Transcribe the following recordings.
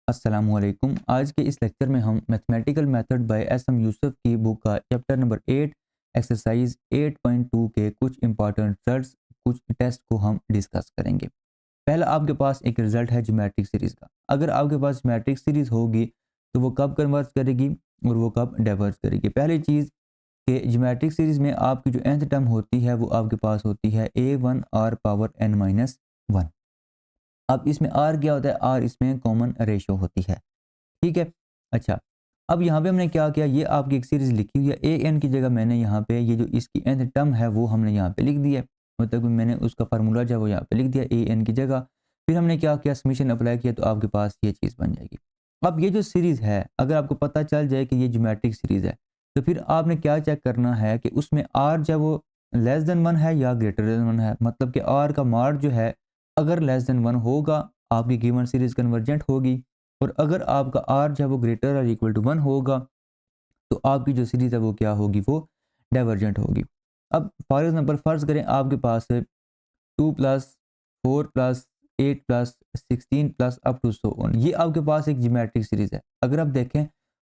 अस्सलामुअलैकुम। आज के इस लेक्चर में हम mathematical method by SM. Yusuf की बुक का चैप्टर नंबर 8 एक्सरसाइज 8.2 के कुछ इंपॉर्टेंट रिजल्ट्स, कुछ टेस्ट को हम डिस्कस करेंगे। पहला आपके पास एक रिजल्ट है ज्योमेट्रिक सीरीज का। अगर आपके पास ज्योमेट्रिक सीरीज होगी तो वो कब कन्वर्ज करेगी और वो कब डाइवर्ज करेगी। पहली चीज़ कि ज्योमेट्रिक सीरीज में आपकी जो nth टर्म होती है वो आपके पास होती है a1 r पावर n-1। अब इसमें आर क्या होता है, आर इसमें कॉमन रेशो होती है। ठीक है। अच्छा, अब यहाँ पे हमने क्या किया, ये आपकी एक सीरीज लिखी हुई है, ए एन की जगह मैंने यहाँ पे ये जो इसकी nth टर्म है वो हमने यहाँ पे लिख दिया है। मतलब कि मैंने उसका फार्मूला जो है वो यहाँ पे लिख दिया ए एन की जगह। फिर हमने क्या किया, समीशन अप्लाई किया तो आपके पास ये चीज़ बन जाएगी। अब ये जो सीरीज़ है, अगर आपको पता चल जाए कि ये ज्योमेट्रिक सीरीज़ है तो फिर आपने क्या चेक करना है कि उसमें आर जो है वो लेस देन 1 है या ग्रेटर देन 1 है। मतलब कि आर का मार्ग जो है अगर लेस देन 1 होगा आपकी गिवन सीरीज कन्वर्जेंट होगी, और अगर आपका आर जो है वो ग्रेटर और इक्वल टू 1 होगा तो आपकी जो सीरीज है वो क्या होगी, वो डाइवर्जेंट होगी। अब फॉर एग्जांपल फ़र्ज़ करें आपके पास 2 plus 4 plus 8 plus 16 plus up to so on, ये आपके पास एक ज्योमेट्रिक सीरीज है। अगर आप देखें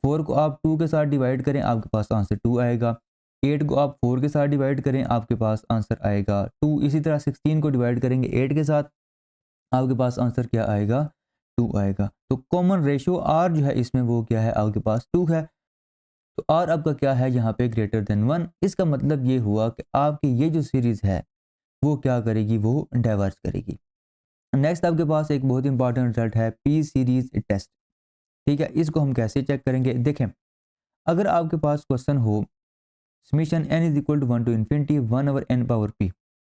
4 को आप 2 के साथ डिवाइड करें आपके पास आंसर 2 आएगा, 8 को आप 4 के साथ डिवाइड करें आपके पास आंसर आएगा 2, इसी तरह 16 को डिवाइड करेंगे 8 के साथ आपके पास आंसर क्या आएगा, 2 आएगा। तो कॉमन रेशियो आर जो है इसमें वो क्या है, आपके पास 2 है। तो आर आपका क्या है यहाँ पे, ग्रेटर देन 1। इसका मतलब ये हुआ कि आपकी ये जो सीरीज है वो क्या करेगी, वो डाइवर्ज करेगी। नेक्स्ट आपके पास एक बहुत इंपॉर्टेंट रिजल्ट है पी सीरीज टेस्ट। ठीक है, इसको हम कैसे चेक करेंगे, देखें अगर आपके पास क्वेश्चन हो summation n is equal to 1 to infinity 1 over n power p,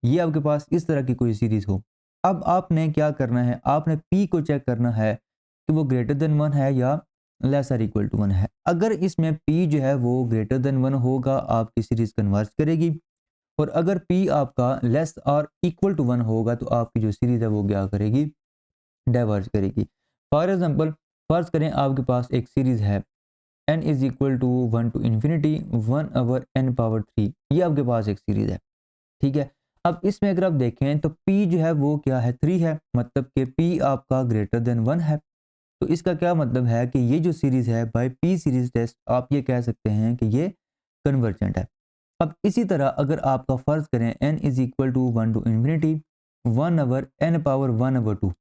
ये आपके पास इस तरह की कोई सीरीज हो। अब आपने क्या करना है, आपने p को चेक करना है कि वो ग्रेटर देन 1 है या लेसर इक्वल टू 1 है। अगर इसमें p जो है वो ग्रेटर देन 1 होगा आपकी सीरीज कन्वर्ज करेगी, और अगर p आपका लेस और इक्वल टू 1 होगा तो आपकी जो सीरीज है वो क्या करेगी, डाइवर्ज करेगी। फॉर एग्जांपल फर्ज करें आपके पास एक सीरीज है n is equal to 1 to infinity 1 over n power 3, ये आपके पास एक सीरीज है। ठीक है। अब इसमें अगर आप देखें तो p जो है वो क्या है, 3 है, मतलब कि p आपका ग्रेटर देन 1 है। तो इसका क्या मतलब है कि ये जो सीरीज है बाय p सीरीज टेस्ट आप ये कह सकते हैं कि ये कन्वर्जेंट है। अब इसी तरह अगर आपका फर्ज करें n is equal to 1 to infinity 1 over n power 1 over 2,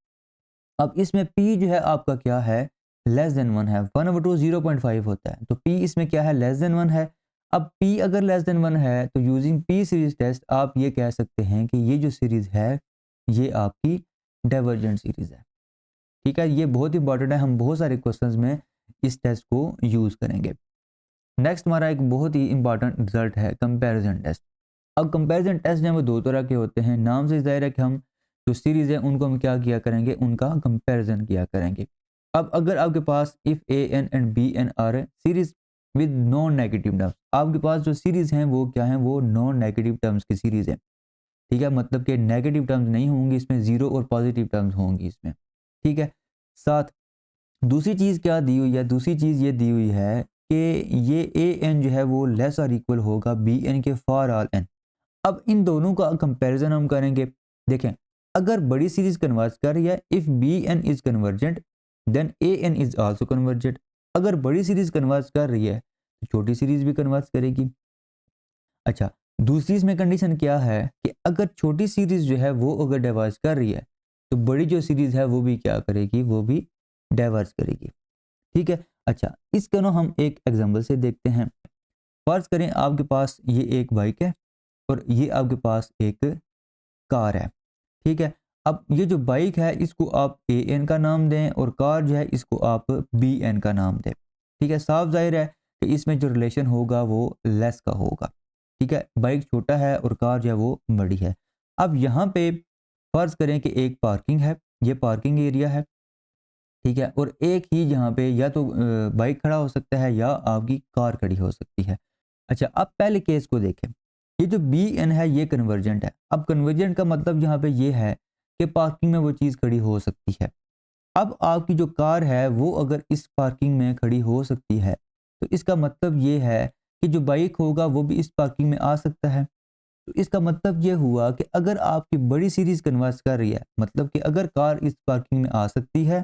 अब इसमें p जो है आपका क्या है, लेस देन 1 है। 1 ओवर 2 0.5 होता है, तो p इसमें क्या है, लेस देन 1 है। अब p अगर लेस देन 1 है तो यूजिंग p सीरीज टेस्ट आप ये कह सकते हैं कि ये जो सीरीज है ये आपकी डाइवर्जेंट सीरीज है। ठीक है, ये बहुत इंपॉर्टेंट है, हम बहुत सारे क्वेश्चंस में इस टेस्ट को यूज करेंगे। नेक्स्ट हमारा एक बहुत ही इंपॉर्टेंट रिजल्ट है कंपैरिजन टेस्ट। अब कंपैरिजन टेस्ट जो है वो दो तरह के होते हैं। नाम से ज़ाहिर है कि हम जो सीरीज़ है उनको हम क्या किया करेंगे, उनका कंपैरिजन किया करेंगे। अब अगर आपके पास if a n and b n are series with non negative terms, आपके पास जो सीरीज़ हैं वो क्या हैं, वो नॉन नेगेटिव टर्म्स की सीरीज़ है। ठीक है, मतलब कि नेगेटिव टर्म्स नहीं होंगी इसमें, ज़ीरो और पॉजिटिव टर्म्स होंगी इसमें। ठीक है। साथ दूसरी चीज़ क्या दी हुई है, दूसरी चीज़ ये दी हुई है कि ये ए एन जो है वो लेस और इक्वल होगा बी एन के फॉर ऑल एन। अब इन दोनों का कंपैरिजन हम करेंगे। देखें अगर बड़ी सीरीज कन्वर्ज कर रही है, if B N is convergent then A N is also convergent. अगर बड़ी सीरीज कन्वर्ज कर रही है तो छोटी सीरीज भी कन्वर्ज करेगी। अच्छा, दूसरी इसमें कंडीशन क्या है कि अगर छोटी सीरीज जो है वो अगर डाइवर्ज कर रही है तो बड़ी जो सीरीज है वो भी क्या करेगी, वो भी डाइवर्ज करेगी। ठीक है। अच्छा, इसका ना हम एक एग्जांपल से देखते हैं। फर्ज करें आपके पास ये एक बाइक है और ये आपके पास एक कार है। ठीक है। अब ये जो बाइक है इसको आप ए एन का नाम दें और कार जो है इसको आप बी एन का नाम दें। ठीक है, साफ जाहिर है कि इसमें जो रिलेशन होगा वो लेस का होगा। ठीक है, बाइक छोटा है और कार जो है वो बड़ी है। अब यहाँ पे फर्ज करें कि एक पार्किंग है, ये पार्किंग एरिया है। ठीक है, और एक ही यहाँ पे या तो बाइक खड़ा हो सकता है या आपकी कार खड़ी हो सकती है। अच्छा, अब पहले केस को देखें, ये जो बी एन है ये कन्वर्जेंट है। अब कन्वर्जेंट का मतलब यहाँ पे ये है कि पार्किंग में वो चीज़ खड़ी हो सकती है। अब आपकी जो कार है वो अगर इस पार्किंग में खड़ी हो सकती है तो इसका मतलब ये है कि जो बाइक होगा वो भी इस पार्किंग में आ सकता है। तो इसका मतलब ये हुआ कि अगर आपकी बड़ी सीरीज कन्वर्ज कर रही है, मतलब कि अगर कार इस पार्किंग में आ सकती है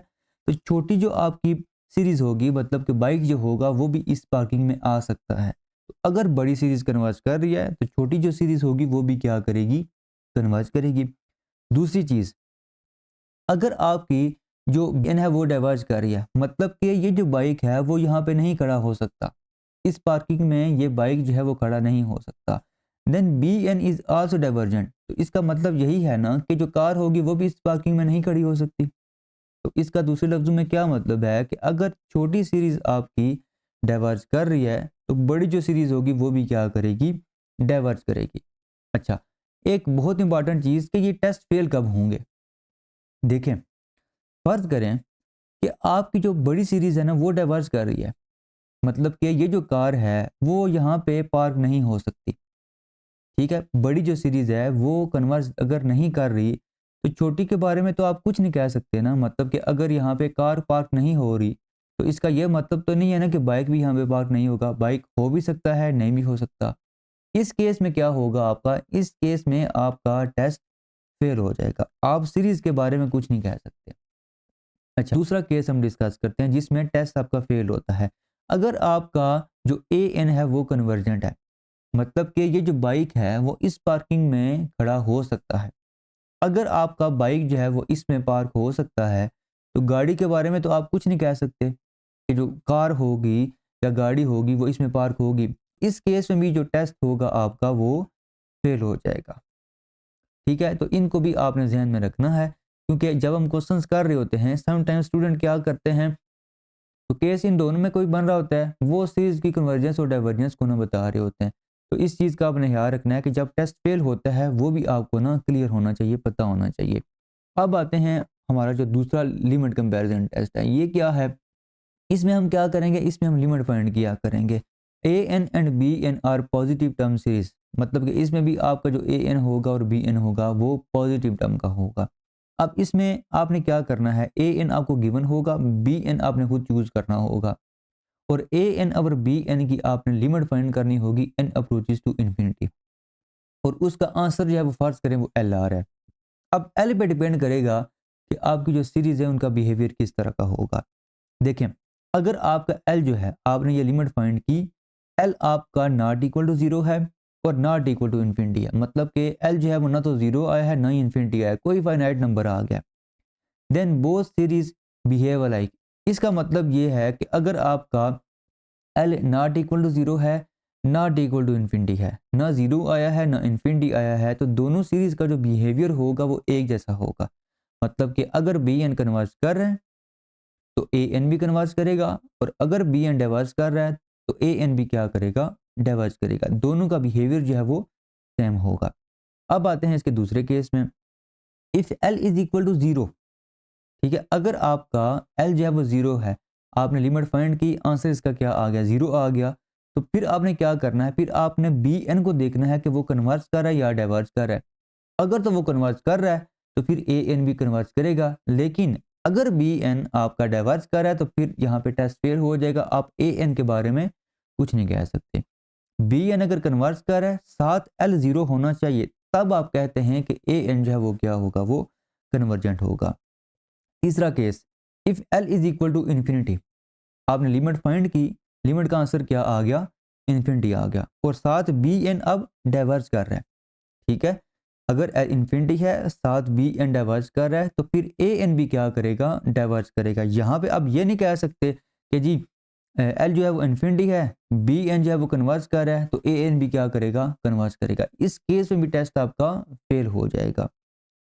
तो तो छोटी जो आपकी सीरीज़ होगी, मतलब कि बाइक जो होगा वो भी इस पार्किंग में आ सकता है। तो अगर बड़ी सीरीज़ कन्वर्ज कर रही है तो छोटी जो सीरीज़ होगी वो भी क्या करेगी, कन्वर्ज करेगी। दूसरी चीज़, अगर आपकी जो एन है वो डाइवर्ज कर रही है, मतलब कि ये जो बाइक है वो यहाँ पे नहीं खड़ा हो सकता, इस पार्किंग में ये बाइक जो है वो खड़ा नहीं हो सकता, then B N is also divergent. तो इसका मतलब यही है ना कि जो कार होगी वो भी इस पार्किंग में नहीं खड़ी हो सकती। तो इसका दूसरे लफ्ज़ों में क्या मतलब है कि अगर छोटी सीरीज़ आपकी डाइवर्ज कर रही है तो बड़ी जो सीरीज़ होगी वो भी क्या करेगी, डाइवर्ज करेगी। अच्छा, एक बहुत इंपॉर्टेंट चीज़ कि ये टेस्ट फेल कब होंगे। देखें, फर्ज करें कि आपकी जो बड़ी सीरीज़ है ना वो डाइवर्ज कर रही है, मतलब कि ये जो कार है वो यहाँ पे पार्क नहीं हो सकती, ठीक है। बड़ी जो सीरीज़ है वो कन्वर्ज अगर नहीं कर रही तो छोटी के बारे में तो आप कुछ नहीं कह सकते ना, मतलब कि अगर यहाँ पे कार पार्क नहीं हो रही तो इसका ये मतलब तो नहीं है ना कि बाइक भी यहाँ पे पार्क नहीं होगा, बाइक हो भी सकता है, नहीं भी हो सकता। इस केस में क्या होगा आपका, इस केस में आपका टेस्ट फेल हो जाएगा, आप सीरीज़ के बारे में कुछ नहीं कह सकते। अच्छा, दूसरा केस हम डिस्कस करते हैं जिसमें टेस्ट आपका फेल होता है। अगर आपका जो ए एन है वो कन्वर्जेंट है, मतलब कि ये जो बाइक है वो इस पार्किंग में खड़ा हो सकता है। अगर आपका बाइक जो है वो इसमें पार्क हो सकता है तो गाड़ी के बारे में तो आप कुछ नहीं कह सकते कि जो कार होगी या गाड़ी होगी वो इसमें पार्क होगी। इस केस में भी जो टेस्ट होगा आपका वो फेल हो जाएगा। ठीक है, तो इनको भी आपने ध्यान में रखना है, क्योंकि जब हम क्वेश्चंस कर रहे होते हैं समटाइम स्टूडेंट क्या करते हैं, तो केस इन दोनों में कोई बन रहा होता है, वो सीरीज की कन्वर्जेंस और डाइवर्जेंस को ना बता रहे होते हैं। तो इस चीज़ का आपने ख्याल रखना है कि जब टेस्ट फेल होता है वो भी आपको ना क्लियर होना चाहिए, पता होना चाहिए। अब आते हैं, हमारा जो दूसरा लिमिट कंपैरिजन टेस्ट है ये क्या है, इसमें हम क्या करेंगे, इसमें हम लिमिट फाइंड किया करेंगे। A n and b n are positive term series, मतलब कि इसमें भी आपका जो ए एन होगा और बी एन होगा वो पॉजिटिव टर्म का होगा। अब इसमें आपने क्या करना है, ए एन आपको गिवन होगा, बी एन आपने खुद चूज करना होगा, और ए एन और बी एन की आपने लिमिट फाइंड करनी होगी एन अप्रोचेस टू इन्फिनिटी, और उसका आंसर जो है वो फर्ज करें वो एल आर है। अब एल पे डिपेंड करेगा कि आपकी जो सीरीज है उनका बिहेवियर किस तरह का होगा। देखें, अगर आपका एल जो है आपने ये लिमिट फाइंड की, एल आपका नॉट इक्वल टू जीरो है और नॉट इक्वल टू इन्फिनिटी है, मतलब कि एल जो है वो ना तो जीरो आया है ना ही इन्फिनिटी आया है, कोई फाइनाइट नंबर आ गया, then both series behave alike. इसका मतलब ये है कि अगर आपका L not equal to zero है, नॉट इक्वल टू इन्फिनिटी है, ना जीरो आया है ना इन्फिनिटी आया है, तो दोनों सीरीज का जो बिहेवियर होगा वो एक जैसा होगा। मतलब कि अगर बी एन कन्वर्ज कर रहे हैं तो ए एन भी कन्वर्ज करेगा, और अगर बी एन डाइवर्ज कर रहा है तो ए एन भी क्या करेगा, डाइवर्ज करेगा, दोनों का बिहेवियर जो है वो सेम होगा। अब आते हैं इसके दूसरे केस में, if L is equal to zero, ठीक है, अगर आपका एल जो है वो जीरो है, आपने लिमिट फाइंड की, आंसर इसका क्या आ गया, जीरो आ गया, तो फिर आपने क्या करना है, फिर आपने बी एन को देखना है कि वो कन्वर्ज कर रहा है या डाइवर्ज कर रहा है। अगर तो वो कन्वर्ज कर रहा है तो फिर ए एन भी कन्वर्ज करेगा, लेकिन अगर बी एन आपका डाइवर्ज कर रहा है तो फिर यहाँ पे टेस्ट फेल हो जाएगा, आप ए एन के बारे में कुछ नहीं कह सकते। बी एन अगर कन्वर्ज कर रहा है, साथ एल जीरो होना चाहिए, तब आप कहते हैं कि ए एन जो है वो क्या होगा, वो कन्वर्जेंट होगा। तीसरा केस, if L is equal to infinity, आपने लिमिट फाइंड की, लिमिट का आंसर क्या आ गया, इन्फिनिटी आ गया, और साथ बी एन अब डाइवर्ज कर रहा है, ठीक है। अगर एल इन्फिनिटी है, साथ बी एन डाइवर्ज कर रहा है, तो फिर ए एन भी क्या करेगा, डाइवर्ज करेगा। यहाँ पे आप ये नहीं कह सकते कि जी एल जो है वो इन्फिनिटी है, बी एन जो है वो कन्वर्ज कर रहा है, तो ए एन भी क्या करेगा, कन्वर्ज करेगा। इस केस में भी टेस्ट आपका फेल हो जाएगा,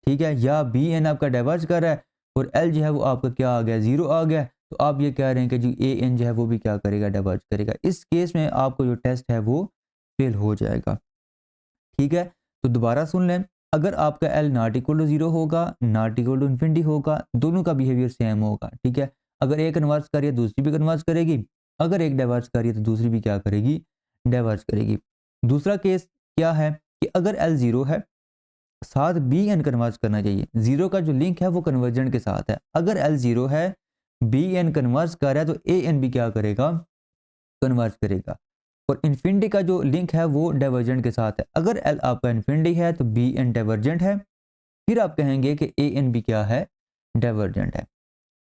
ठीक है। या बी एन आपका डाइवर्ज कर रहा है और एल जो है वो आपका क्या आ गया, जीरो आ गया, तो आप ये कह रहे हैं कि जी ए एन जो है वो भी क्या करेगा, डाइवर्ज करेगा। इस केस में आपको जो टेस्ट है वो फेल हो जाएगा, ठीक है। तो दोबारा सुन लें, अगर आपका L not equal to zero होगा, नॉट इक्वल टू इन्फिनिटी होगा, दोनों का बिहेवियर सेम होगा, ठीक है। अगर एक कन्वर्ज करिए दूसरी भी कन्वर्ज करेगी, अगर एक डाइवर्ज करिए तो दूसरी भी क्या करेगी, डाइवर्ज करेगी। दूसरा केस क्या है कि अगर एल जीरो है, साथ बी एन कन्वर्ज करना चाहिए, जीरो का जो लिंक है वो कन्वर्जेंट के साथ है, अगर एल जीरो है, बी एन कन्वर्ज कर रहा है, तो ए एन भी क्या करेगा, कन्वर्ज करेगा, और इन्फिनिटी का जो लिंक है वो डाइवर्जेंट के साथ है। अगर एल आपका इन्फिनिटी है तो बी एन डाइवर्जेंट है, फिर आप कहेंगे कि ए एन भी क्या है, डाइवर्जेंट है।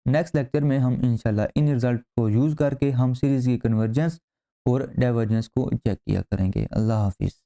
नेक्स्ट लेक्चर में हम इंशाल्लाह इन रिजल्ट को यूज़ करके हम सीरीज़ की कन्वर्जेंस और डाइवर्जेंस को चेक किया करेंगे। अल्लाह हाफिज़।